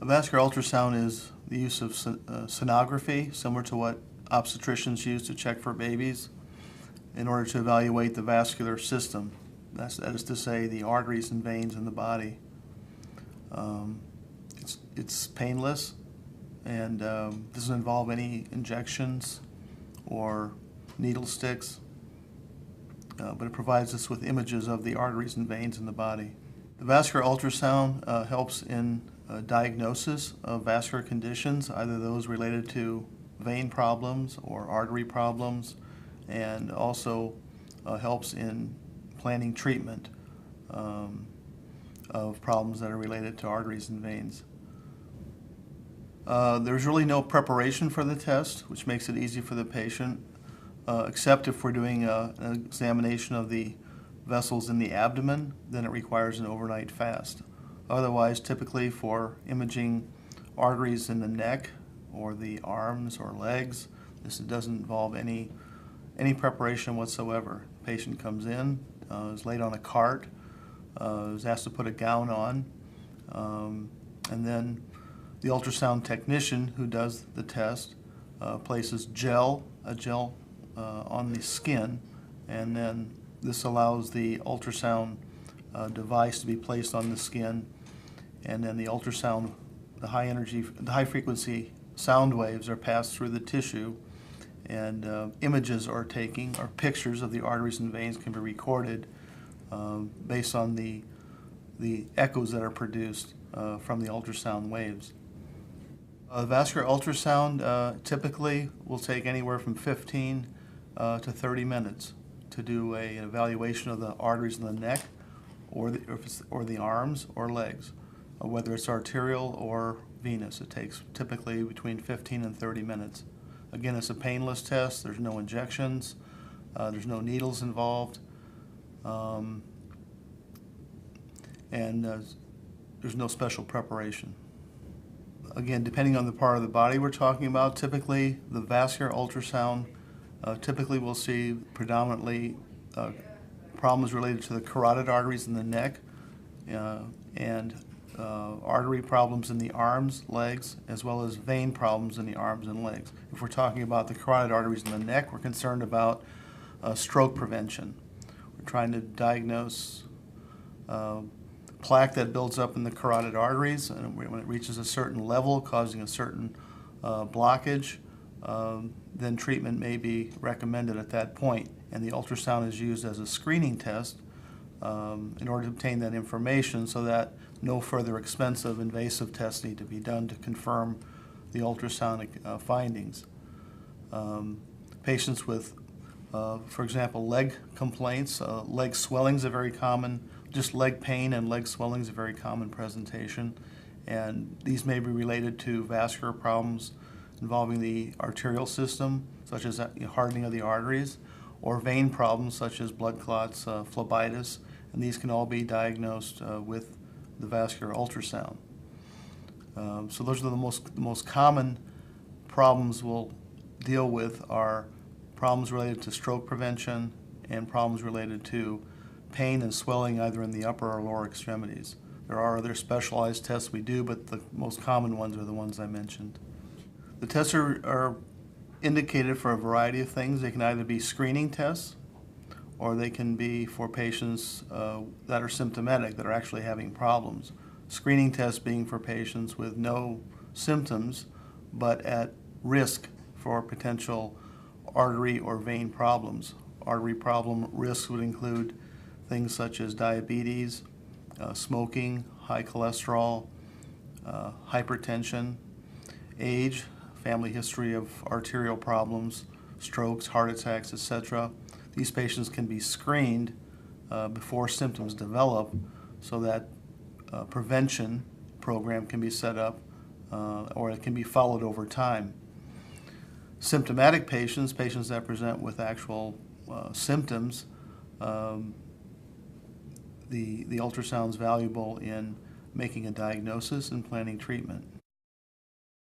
A vascular ultrasound is the use of sonography, similar to what obstetricians use to check for babies, in order to evaluate the vascular system. That is to say, the arteries and veins in the body. It's painless and doesn't involve any injections or needle sticks, but it provides us with images of the arteries and veins in the body. The vascular ultrasound helps in diagnosis of vascular conditions, either those related to vein problems or artery problems, and also helps in planning treatment of problems that are related to arteries and veins. There's really no preparation for the test, which makes it easy for the patient, except if we're doing an examination of the vessels in the abdomen, then it requires an overnight fast. Otherwise, typically for imaging arteries in the neck or the arms or legs, this doesn't involve any preparation whatsoever. The patient comes in, is laid on a cart, is asked to put a gown on, and then the ultrasound technician who does the test places a gel on the skin, and then this allows the ultrasound device to be placed on the skin, and then the ultrasound, the high frequency sound waves are passed through the tissue, and images are taken, or pictures of the arteries and veins can be recorded based on the echoes that are produced from the ultrasound waves. Vascular ultrasound typically will take anywhere from 15 to 30 minutes to do an evaluation of the arteries in the neck or the arms or legs, whether it's arterial or venous. It takes typically between 15 and 30 minutes. Again, it's a painless test. There's no injections. There's no needles involved. And there's no special preparation. Again, depending on the part of the body we're talking about, typically the vascular ultrasound typically we'll see predominantly problems related to the carotid arteries in the neck and artery problems in the arms, legs, as well as vein problems in the arms and legs. If we're talking about the carotid arteries in the neck, we're concerned about stroke prevention. We're trying to diagnose plaque that builds up in the carotid arteries, and when it reaches a certain level, causing a certain blockage, then treatment may be recommended at that point. And the ultrasound is used as a screening test in order to obtain that information so that no further expensive invasive tests need to be done to confirm the ultrasonic findings. Patients with, for example, leg complaints, leg swellings are very common. Just leg pain and leg swelling is a very common presentation, and these may be related to vascular problems involving the arterial system, such as hardening of the arteries, or vein problems such as blood clots, phlebitis, and these can all be diagnosed with the vascular ultrasound. So those are the most common problems we'll deal with are problems related to stroke prevention and problems related to pain and swelling either in the upper or lower extremities. There are other specialized tests we do, but the most common ones are the ones I mentioned. The tests are indicated for a variety of things. They can either be screening tests or they can be for patients that are symptomatic, that are actually having problems. Screening tests being for patients with no symptoms but at risk for potential artery or vein problems. Artery problem risks would include things such as diabetes, smoking, high cholesterol, hypertension, age, family history of arterial problems, strokes, heart attacks, etc. These patients can be screened before symptoms develop so that a prevention program can be set up or it can be followed over time. Symptomatic patients that present with actual symptoms, the ultrasound is valuable in making a diagnosis and planning treatment.